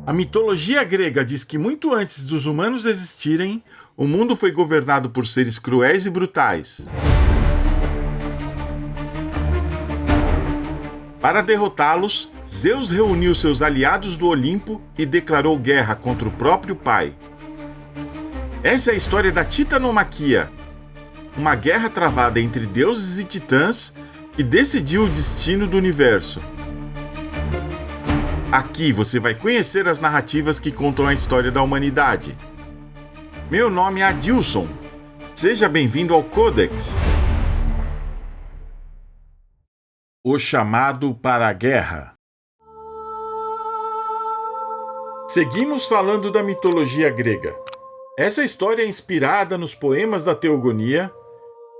A mitologia grega diz que muito antes dos humanos existirem, o mundo foi governado por seres cruéis e brutais. Para derrotá-los, Zeus reuniu seus aliados do Olimpo e declarou guerra contra o próprio pai. Essa é a história da Titanomaquia, uma guerra travada entre deuses e titãs que decidiu o destino do universo. Aqui você vai conhecer as narrativas que contam a história da humanidade. Meu nome é Adilson. Seja bem-vindo ao Codex. O chamado para a guerra. Seguimos falando da mitologia grega. Essa história é inspirada nos poemas da Teogonia,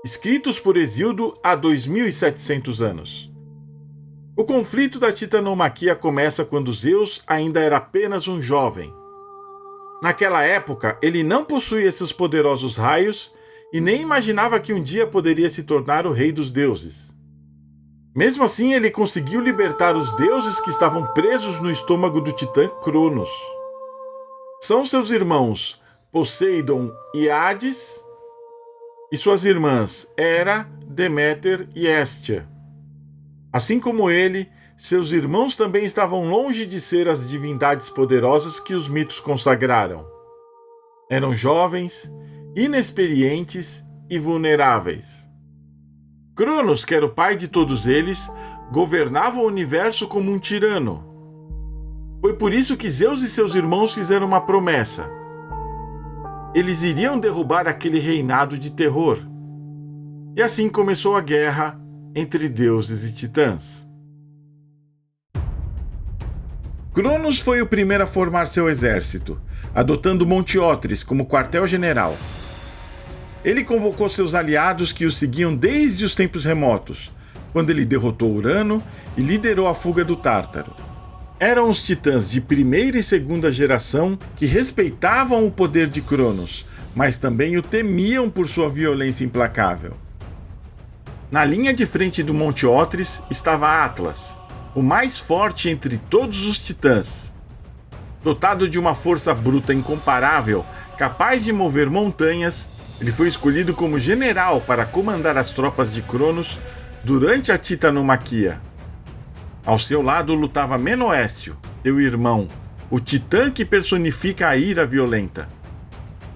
escritos por Hesíodo há 2700 anos. O conflito da Titanomaquia começa quando Zeus ainda era apenas um jovem. Naquela época, ele não possuía seus poderosos raios e nem imaginava que um dia poderia se tornar o rei dos deuses. Mesmo assim, ele conseguiu libertar os deuses que estavam presos no estômago do titã Cronos. São seus irmãos Poseidon e Hades, e suas irmãs Hera, Deméter e Hestia. Assim como ele, seus irmãos também estavam longe de ser as divindades poderosas que os mitos consagraram. Eram jovens, inexperientes e vulneráveis. Cronos, que era o pai de todos eles, governava o universo como um tirano. Foi por isso que Zeus e seus irmãos fizeram uma promessa. Eles iriam derrubar aquele reinado de terror. E assim começou a guerra entre deuses e titãs. Cronos foi o primeiro a formar seu exército, adotando Monte Otris como quartel-general. Ele convocou seus aliados que o seguiam desde os tempos remotos, quando ele derrotou Urano e liderou a fuga do Tártaro. Eram os titãs de primeira e segunda geração que respeitavam o poder de Cronos, mas também o temiam por sua violência implacável. Na linha de frente do Monte Otris estava Atlas, o mais forte entre todos os titãs. Dotado de uma força bruta incomparável, capaz de mover montanhas, ele foi escolhido como general para comandar as tropas de Cronos durante a Titanomaquia. Ao seu lado lutava Menoécio, seu irmão, o titã que personifica a ira violenta.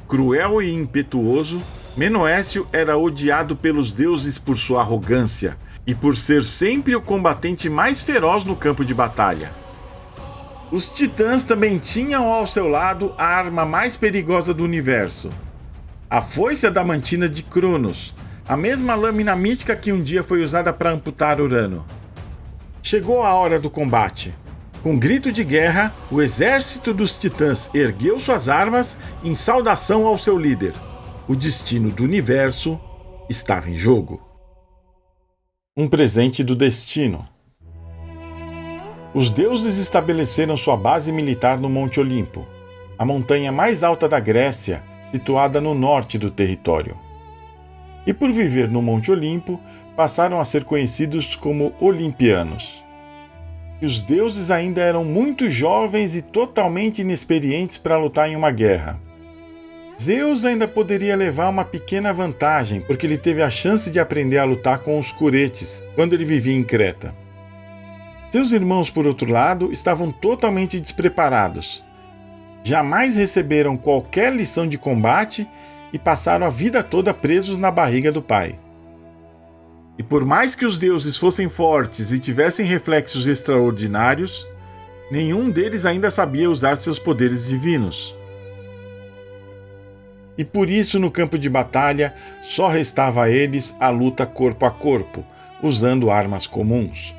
Cruel e impetuoso, Menoécio era odiado pelos deuses por sua arrogância e por ser sempre o combatente mais feroz no campo de batalha. Os titãs também tinham ao seu lado a arma mais perigosa do universo, a foice adamantina de Cronos, a mesma lâmina mítica que um dia foi usada para amputar Urano. Chegou a hora do combate. Com grito de guerra, o exército dos titãs ergueu suas armas em saudação ao seu líder. O destino do universo estava em jogo. Um presente do destino. Os deuses estabeleceram sua base militar no Monte Olimpo, a montanha mais alta da Grécia, situada no norte do território. E por viver no Monte Olimpo, passaram a ser conhecidos como olimpianos. E os deuses ainda eram muito jovens e totalmente inexperientes para lutar em uma guerra. Zeus ainda poderia levar uma pequena vantagem, porque ele teve a chance de aprender a lutar com os curetes, quando ele vivia em Creta. Seus irmãos, por outro lado, estavam totalmente despreparados. Jamais receberam qualquer lição de combate e passaram a vida toda presos na barriga do pai. E por mais que os deuses fossem fortes e tivessem reflexos extraordinários, nenhum deles ainda sabia usar seus poderes divinos. E por isso, no campo de batalha, só restava a eles a luta corpo a corpo, usando armas comuns.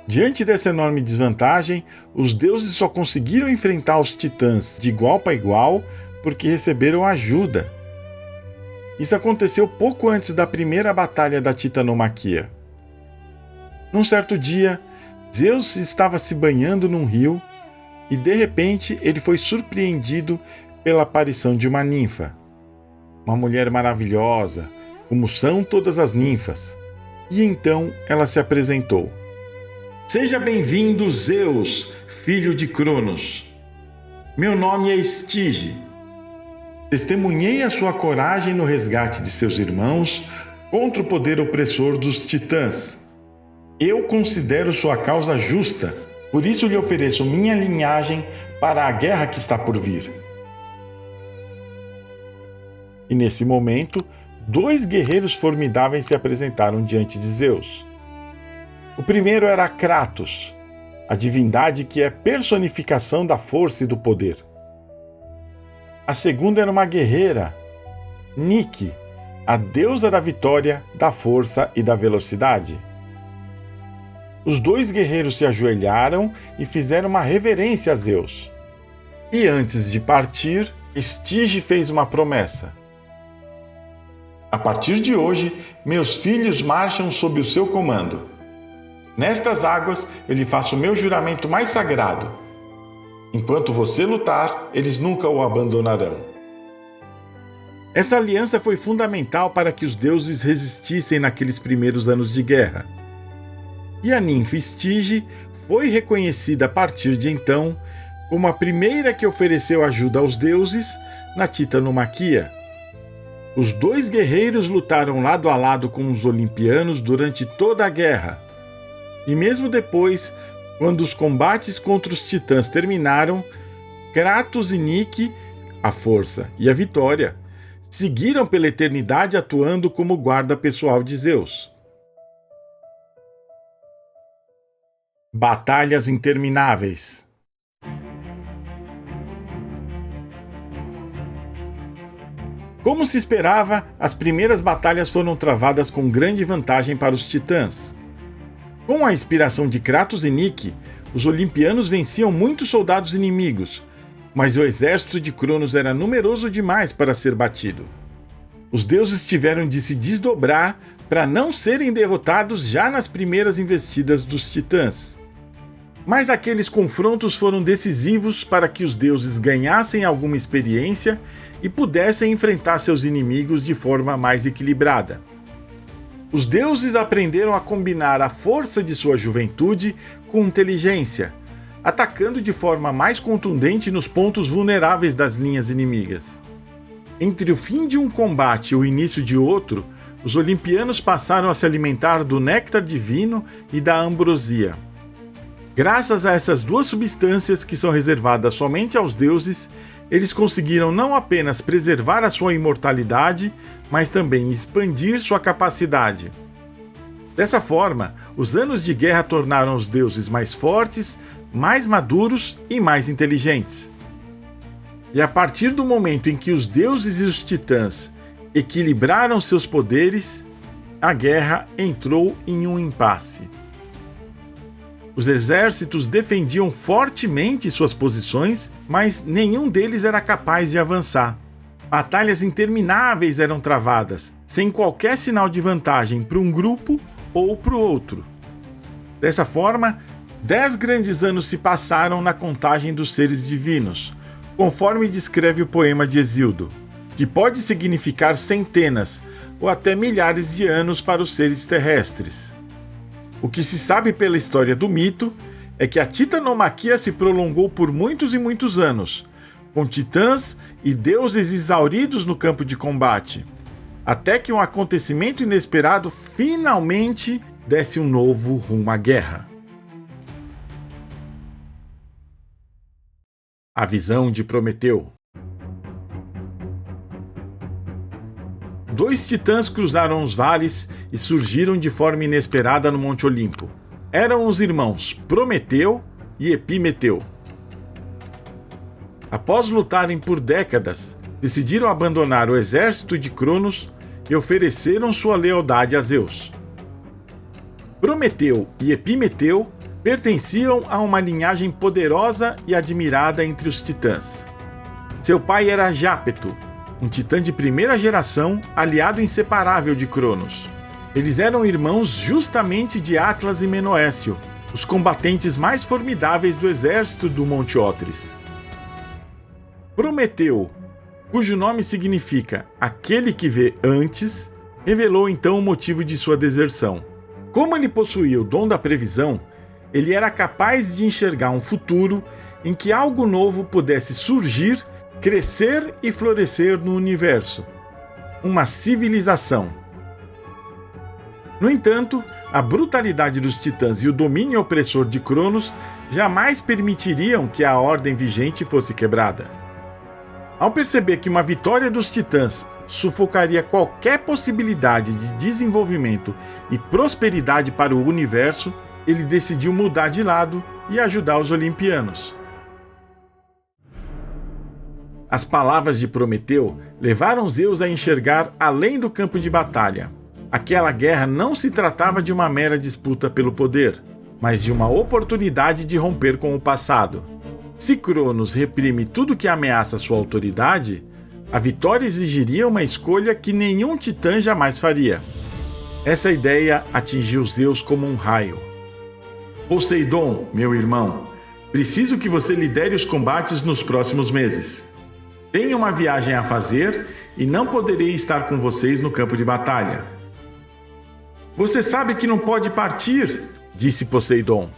Diante dessa enorme desvantagem, os deuses só conseguiram enfrentar os titãs de igual para igual porque receberam ajuda. Isso aconteceu pouco antes da primeira batalha da Titanomaquia. Num certo dia, Zeus estava se banhando num rio e, de repente, ele foi surpreendido pela aparição de uma ninfa. Uma mulher maravilhosa, como são todas as ninfas. E então ela se apresentou. Seja bem-vindo, Zeus, filho de Cronos. Meu nome é Estige. Testemunhei a sua coragem no resgate de seus irmãos contra o poder opressor dos titãs. Eu considero sua causa justa, por isso lhe ofereço minha linhagem para a guerra que está por vir. E nesse momento, 2 guerreiros formidáveis se apresentaram diante de Zeus. O primeiro era Kratos, a divindade que é personificação da força e do poder. A segunda era uma guerreira, Nike, a deusa da vitória, da força e da velocidade. Os 2 guerreiros se ajoelharam e fizeram uma reverência a Zeus. E antes de partir, Estige fez uma promessa. A partir de hoje, meus filhos marcham sob o seu comando. Nestas águas, eu lhe faço o meu juramento mais sagrado. Enquanto você lutar, eles nunca o abandonarão. Essa aliança foi fundamental para que os deuses resistissem naqueles primeiros anos de guerra. E a ninfa Estige foi reconhecida a partir de então como a primeira que ofereceu ajuda aos deuses na Titanomaquia. Os 2 guerreiros lutaram lado a lado com os olimpianos durante toda a guerra. E mesmo depois, quando os combates contra os titãs terminaram, Kratos e Nike, a força e a vitória, seguiram pela eternidade atuando como guarda pessoal de Zeus. Batalhas intermináveis. Como se esperava, as primeiras batalhas foram travadas com grande vantagem para os titãs. Com a inspiração de Kratos e Nike, os olimpianos venciam muitos soldados inimigos, mas o exército de Cronos era numeroso demais para ser batido. Os deuses tiveram de se desdobrar para não serem derrotados já nas primeiras investidas dos titãs. Mas aqueles confrontos foram decisivos para que os deuses ganhassem alguma experiência e pudessem enfrentar seus inimigos de forma mais equilibrada. Os deuses aprenderam a combinar a força de sua juventude com inteligência, atacando de forma mais contundente nos pontos vulneráveis das linhas inimigas. Entre o fim de um combate e o início de outro, os olimpianos passaram a se alimentar do néctar divino e da ambrosia. Graças a essas 2 substâncias que são reservadas somente aos deuses, eles conseguiram não apenas preservar a sua imortalidade, mas também expandir sua capacidade. Dessa forma, os anos de guerra tornaram os deuses mais fortes, mais maduros e mais inteligentes. E a partir do momento em que os deuses e os titãs equilibraram seus poderes, a guerra entrou em um impasse. Os exércitos defendiam fortemente suas posições, mas nenhum deles era capaz de avançar. Batalhas intermináveis eram travadas, sem qualquer sinal de vantagem para um grupo ou para o outro. Dessa forma, 10 grandes anos se passaram na contagem dos seres divinos, conforme descreve o poema de Hesíodo, que pode significar centenas ou até milhares de anos para os seres terrestres. O que se sabe pela história do mito é que a Titanomaquia se prolongou por muitos e muitos anos, com titãs e deuses exauridos no campo de combate, até que um acontecimento inesperado finalmente desse um novo rumo à guerra. A visão de Prometeu. 2 titãs cruzaram os vales e surgiram de forma inesperada no Monte Olimpo. Eram os irmãos Prometeu e Epimeteu. Após lutarem por décadas, decidiram abandonar o exército de Cronos e ofereceram sua lealdade a Zeus. Prometeu e Epimeteu pertenciam a uma linhagem poderosa e admirada entre os titãs. Seu pai era Jápeto, um titã de primeira geração, aliado inseparável de Cronos. Eles eram irmãos justamente de Atlas e Menoécio, os combatentes mais formidáveis do exército do Monte Otris. Prometeu, cujo nome significa aquele que vê antes, revelou então o motivo de sua deserção. Como ele possuía o dom da previsão, ele era capaz de enxergar um futuro em que algo novo pudesse surgir, crescer e florescer no universo. Uma civilização. No entanto, a brutalidade dos titãs e o domínio opressor de Cronos jamais permitiriam que a ordem vigente fosse quebrada. Ao perceber que uma vitória dos titãs sufocaria qualquer possibilidade de desenvolvimento e prosperidade para o universo, ele decidiu mudar de lado e ajudar os olimpianos. As palavras de Prometeu levaram Zeus a enxergar além do campo de batalha. Aquela guerra não se tratava de uma mera disputa pelo poder, mas de uma oportunidade de romper com o passado. Se Cronos reprime tudo que ameaça sua autoridade, a vitória exigiria uma escolha que nenhum titã jamais faria. Essa ideia atingiu Zeus como um raio. Poseidon, meu irmão, preciso que você lidere os combates nos próximos meses. Tenho uma viagem a fazer e não poderei estar com vocês no campo de batalha. Você sabe que não pode partir, disse Poseidon.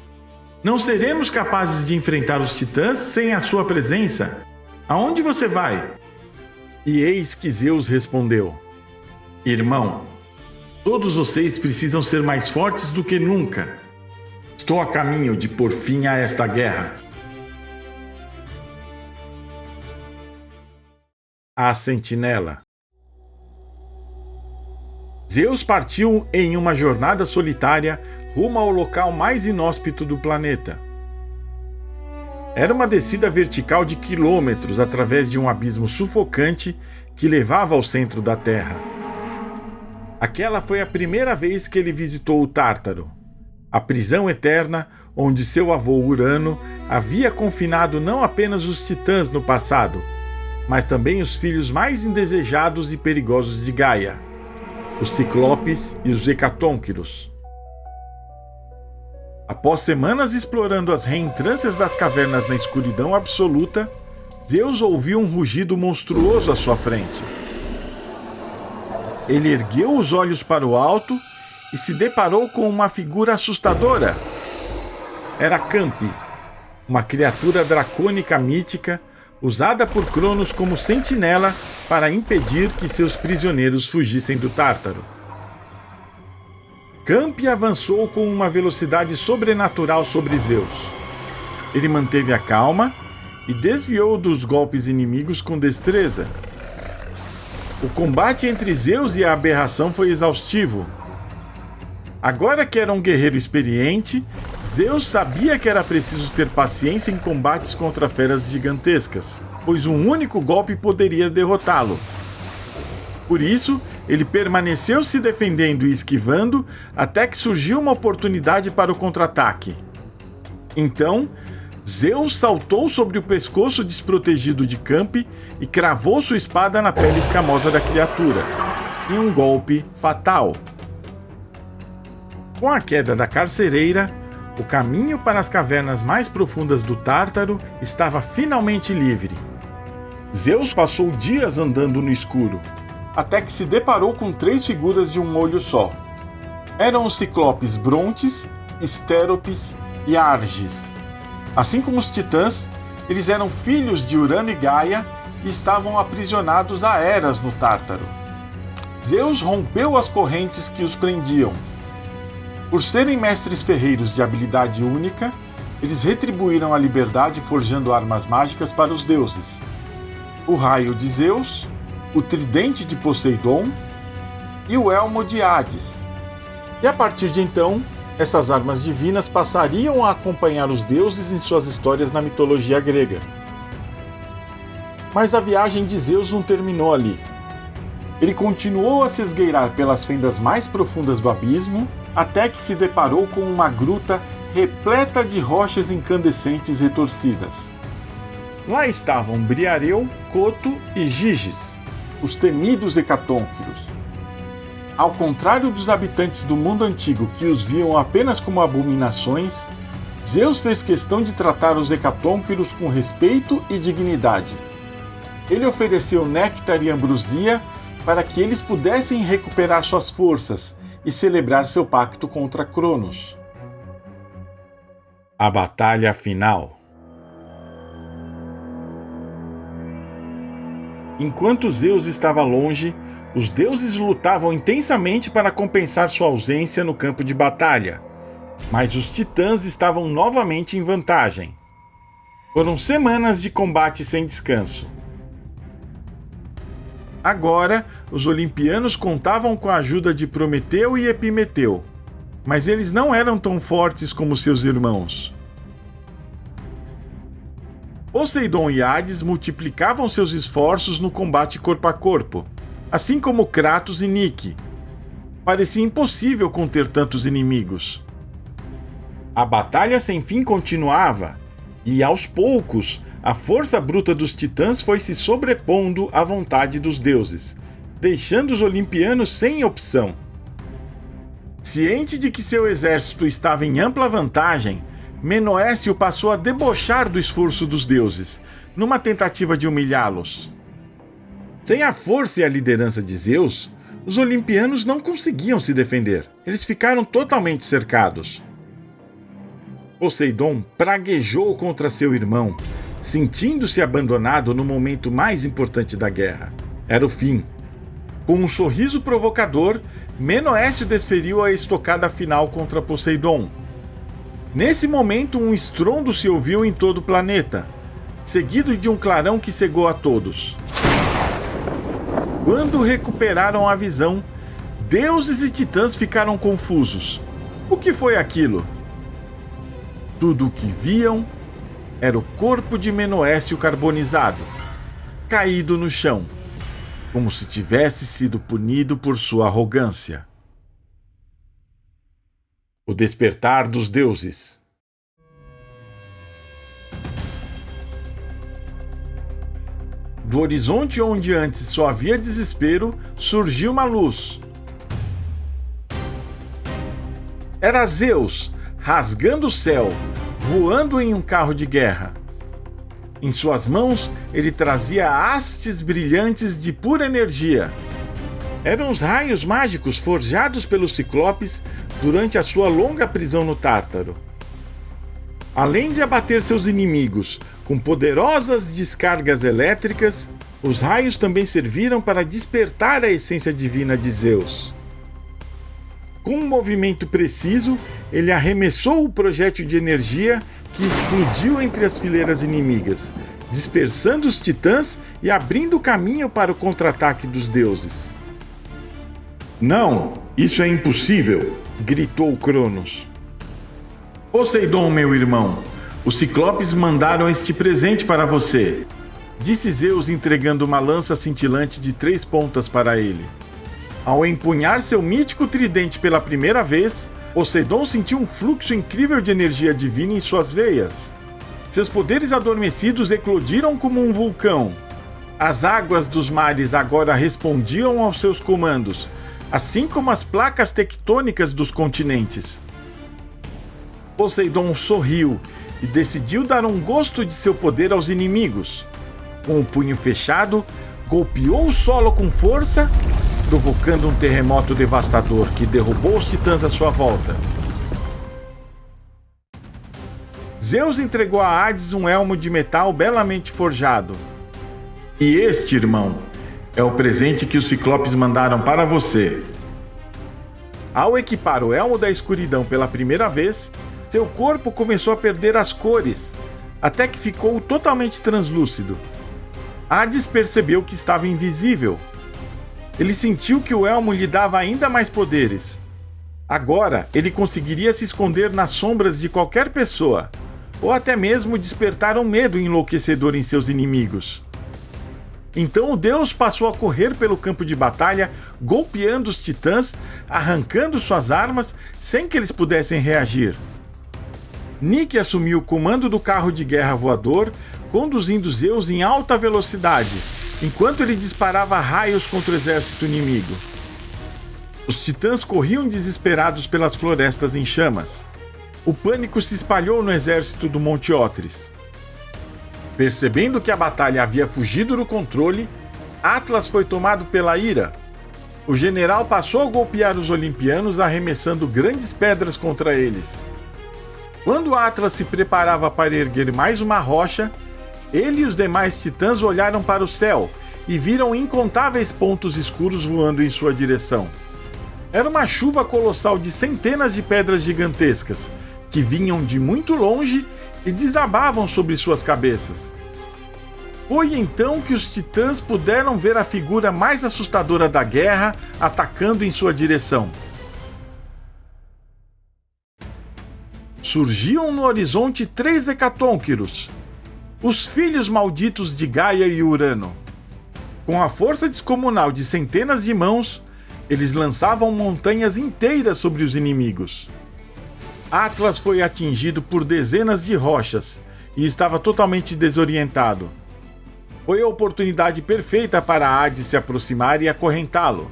Não seremos capazes de enfrentar os titãs sem a sua presença. Aonde você vai? E eis que Zeus respondeu: Irmão, todos vocês precisam ser mais fortes do que nunca. Estou a caminho de pôr fim a esta guerra. A sentinela. Zeus partiu em uma jornada solitária rumo ao local mais inóspito do planeta. Era uma descida vertical de quilômetros através de um abismo sufocante que levava ao centro da Terra. Aquela foi a primeira vez que ele visitou o Tártaro, a prisão eterna onde seu avô Urano havia confinado não apenas os titãs no passado, mas também os filhos mais indesejados e perigosos de Gaia, os Ciclopes e os Hecatônquiros. Após semanas explorando as reentrâncias das cavernas na escuridão absoluta, Zeus ouviu um rugido monstruoso à sua frente. Ele ergueu os olhos para o alto e se deparou com uma figura assustadora. Era Campe, uma criatura dracônica mítica usada por Cronos como sentinela para impedir que seus prisioneiros fugissem do Tártaro. Campe avançou com uma velocidade sobrenatural sobre Zeus. Ele manteve a calma e desviou dos golpes inimigos com destreza. O combate entre Zeus e a aberração foi exaustivo. Agora que era um guerreiro experiente, Zeus sabia que era preciso ter paciência em combates contra feras gigantescas, pois um único golpe poderia derrotá-lo. Por isso, ele permaneceu se defendendo e esquivando até que surgiu uma oportunidade para o contra-ataque. Então, Zeus saltou sobre o pescoço desprotegido de Campe e cravou sua espada na pele escamosa da criatura, em um golpe fatal. Com a queda da carcereira, o caminho para as cavernas mais profundas do Tártaro estava finalmente livre. Zeus passou dias andando no escuro, até que se deparou com 3 figuras de um olho só. Eram os ciclopes Brontes, Estéropes e Arges. Assim como os titãs, eles eram filhos de Urano e Gaia e estavam aprisionados há eras no Tártaro. Zeus rompeu as correntes que os prendiam. Por serem mestres ferreiros de habilidade única, eles retribuíram a liberdade forjando armas mágicas para os deuses: o raio de Zeus, o tridente de Poseidon e o elmo de Hades. E a partir de então, essas armas divinas passariam a acompanhar os deuses em suas histórias na mitologia grega. Mas a viagem de Zeus não terminou ali. Ele continuou a se esgueirar pelas fendas mais profundas do abismo, até que se deparou com uma gruta repleta de rochas incandescentes retorcidas. Lá estavam Briareu, Coto e Giges, os temidos Hecatônquiros. Ao contrário dos habitantes do mundo antigo que os viam apenas como abominações, Zeus fez questão de tratar os Hecatônquiros com respeito e dignidade. Ele ofereceu néctar e ambrosia para que eles pudessem recuperar suas forças e celebrar seu pacto contra Cronos. A batalha final. Enquanto Zeus estava longe, os deuses lutavam intensamente para compensar sua ausência no campo de batalha, mas os titãs estavam novamente em vantagem. Foram semanas de combate sem descanso. Agora, os olimpianos contavam com a ajuda de Prometeu e Epimeteu, mas eles não eram tão fortes como seus irmãos. Poseidon e Hades multiplicavam seus esforços no combate corpo a corpo, assim como Kratos e Nike. Parecia impossível conter tantos inimigos. A batalha sem fim continuava, e aos poucos, a força bruta dos titãs foi se sobrepondo à vontade dos deuses, deixando os olimpianos sem opção. Ciente de que seu exército estava em ampla vantagem, Menoécio passou a debochar do esforço dos deuses, numa tentativa de humilhá-los. Sem a força e a liderança de Zeus, os olimpianos não conseguiam se defender. Eles ficaram totalmente cercados. Poseidon praguejou contra seu irmão, sentindo-se abandonado no momento mais importante da guerra. Era o fim. Com um sorriso provocador, Menoécio desferiu a estocada final contra Poseidon. Nesse momento, um estrondo se ouviu em todo o planeta, seguido de um clarão que cegou a todos. Quando recuperaram a visão, deuses e titãs ficaram confusos. O que foi aquilo? Tudo o que viam era o corpo de Menoécio carbonizado, caído no chão, como se tivesse sido punido por sua arrogância. O despertar dos deuses. Do horizonte onde antes só havia desespero, surgiu uma luz. Era Zeus, rasgando o céu, voando em um carro de guerra. Em suas mãos, ele trazia hastes brilhantes de pura energia. Eram os raios mágicos forjados pelos Ciclopes durante a sua longa prisão no Tártaro. Além de abater seus inimigos com poderosas descargas elétricas, os raios também serviram para despertar a essência divina de Zeus. Com um movimento preciso, ele arremessou o projétil de energia que explodiu entre as fileiras inimigas, dispersando os titãs e abrindo caminho para o contra-ataque dos deuses. "Não, isso é impossível!" gritou Cronos. "Poseidon, meu irmão, os Ciclopes mandaram este presente para você", disse Zeus, entregando uma lança cintilante de 3 pontas para ele. Ao empunhar seu mítico tridente pela primeira vez, Poseidon sentiu um fluxo incrível de energia divina em suas veias. Seus poderes adormecidos eclodiram como um vulcão. As águas dos mares agora respondiam aos seus comandos, assim como as placas tectônicas dos continentes. Poseidon sorriu e decidiu dar um gosto de seu poder aos inimigos. Com o punho fechado, golpeou o solo com força, provocando um terremoto devastador que derrubou os titãs à sua volta. Zeus entregou a Hades um elmo de metal belamente forjado. "E este, irmão, é o presente que os Ciclopes mandaram para você." Ao equipar o Elmo da Escuridão pela primeira vez, seu corpo começou a perder as cores, até que ficou totalmente translúcido. Hades percebeu que estava invisível. Ele sentiu que o elmo lhe dava ainda mais poderes. Agora, ele conseguiria se esconder nas sombras de qualquer pessoa, ou até mesmo despertar um medo enlouquecedor em seus inimigos. Então o deus passou a correr pelo campo de batalha, golpeando os titãs, arrancando suas armas, sem que eles pudessem reagir. Nike assumiu o comando do carro de guerra voador, conduzindo Zeus em alta velocidade, enquanto ele disparava raios contra o exército inimigo. Os titãs corriam desesperados pelas florestas em chamas. O pânico se espalhou no exército do Monte Otris. Percebendo que a batalha havia fugido do controle, Atlas foi tomado pela ira. O general passou a golpear os olimpianos, arremessando grandes pedras contra eles. Quando Atlas se preparava para erguer mais uma rocha, ele e os demais titãs olharam para o céu e viram incontáveis pontos escuros voando em sua direção. Era uma chuva colossal de centenas de pedras gigantescas, que vinham de muito longe e desabavam sobre suas cabeças. Foi então que os titãs puderam ver a figura mais assustadora da guerra atacando em sua direção. Surgiam no horizonte 3 hecatônquiros, os filhos malditos de Gaia e Urano. Com a força descomunal de centenas de mãos, eles lançavam montanhas inteiras sobre os inimigos. Atlas foi atingido por dezenas de rochas e estava totalmente desorientado. Foi a oportunidade perfeita para Hades se aproximar e acorrentá-lo.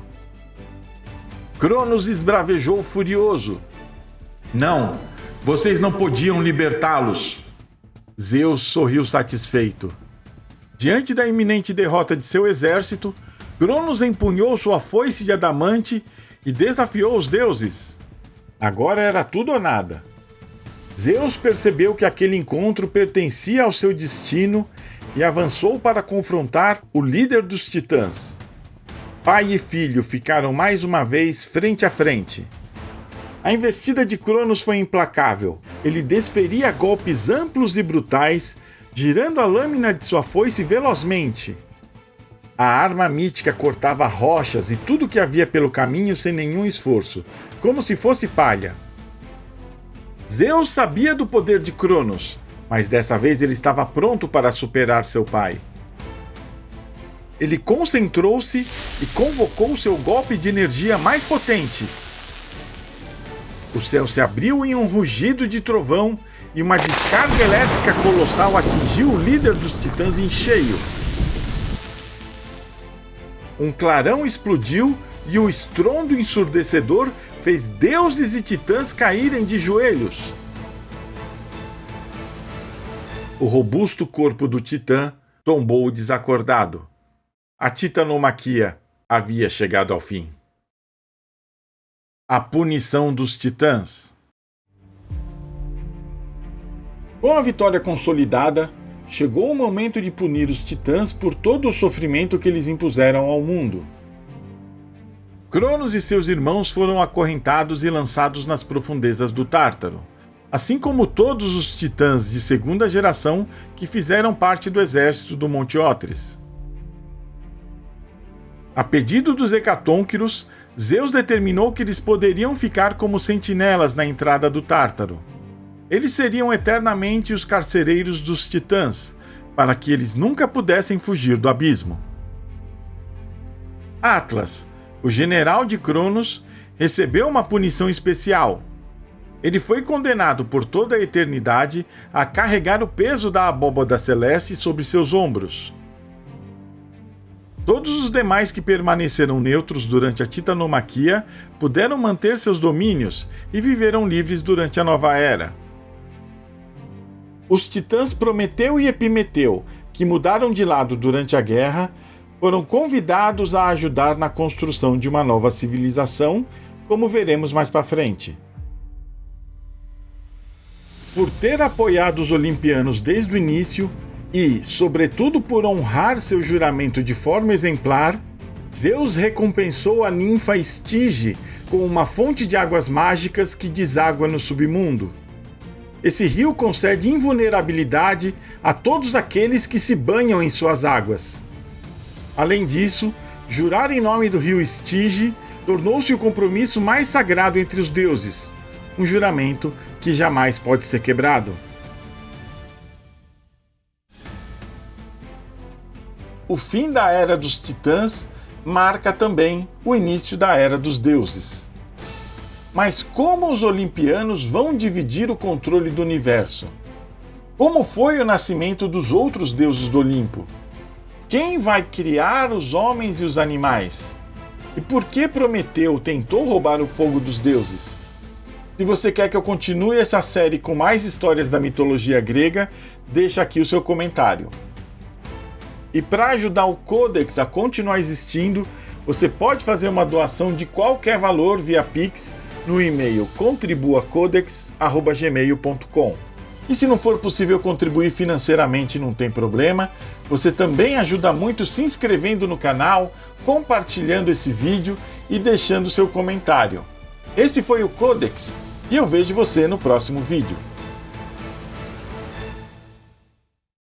Cronos esbravejou furioso. Não, vocês não podiam libertá-los. Zeus sorriu satisfeito. Diante da iminente derrota de seu exército, Cronos empunhou sua foice de adamante e desafiou os deuses. Agora era tudo ou nada. Zeus percebeu que aquele encontro pertencia ao seu destino e avançou para confrontar o líder dos titãs. Pai e filho ficaram mais uma vez frente a frente. A investida de Cronos foi implacável. Ele desferia golpes amplos e brutais, girando a lâmina de sua foice velozmente. A arma mítica cortava rochas e tudo que havia pelo caminho sem nenhum esforço, como se fosse palha. Zeus sabia do poder de Cronos, mas dessa vez ele estava pronto para superar seu pai. Ele concentrou-se e convocou seu golpe de energia mais potente. O céu se abriu em um rugido de trovão e uma descarga elétrica colossal atingiu o líder dos titãs em cheio. Um clarão explodiu e o estrondo ensurdecedor fez deuses e titãs caírem de joelhos. O robusto corpo do titã tombou desacordado. A titanomaquia havia chegado ao fim. A punição dos titãs. Com a vitória consolidada, chegou o momento de punir os titãs por todo o sofrimento que eles impuseram ao mundo. Cronos e seus irmãos foram acorrentados e lançados nas profundezas do Tártaro, assim como todos os titãs de segunda geração que fizeram parte do exército do Monte Otris. A pedido dos hecatônquiros, Zeus determinou que eles poderiam ficar como sentinelas na entrada do Tártaro. Eles seriam eternamente os carcereiros dos titãs, para que eles nunca pudessem fugir do abismo. Atlas, o general de Cronos, recebeu uma punição especial. Ele foi condenado por toda a eternidade a carregar o peso da abóbada celeste sobre seus ombros. Todos os demais que permaneceram neutros durante a titanomaquia puderam manter seus domínios e viveram livres durante a nova era. Os titãs Prometeu e Epimeteu, que mudaram de lado durante a guerra, foram convidados a ajudar na construção de uma nova civilização, como veremos mais para frente. Por ter apoiado os olimpianos desde o início e, sobretudo, por honrar seu juramento de forma exemplar, Zeus recompensou a ninfa Estige com uma fonte de águas mágicas que deságua no submundo. Esse rio concede invulnerabilidade a todos aqueles que se banham em suas águas. Além disso, jurar em nome do rio Estige tornou-se o compromisso mais sagrado entre os deuses, um juramento que jamais pode ser quebrado. O fim da Era dos Titãs marca também o início da Era dos Deuses. Mas como os olimpianos vão dividir o controle do universo? Como foi o nascimento dos outros deuses do Olimpo? Quem vai criar os homens e os animais? E por que Prometeu tentou roubar o fogo dos deuses? Se você quer que eu continue essa série com mais histórias da mitologia grega, deixa aqui o seu comentário. E para ajudar o Codex a continuar existindo, você pode fazer uma doação de qualquer valor via Pix no e-mail contribuacodex@gmail.com. E se não for possível contribuir financeiramente, não tem problema, você também ajuda muito se inscrevendo no canal, compartilhando esse vídeo e deixando seu comentário. Esse foi o Codex e eu vejo você no próximo vídeo.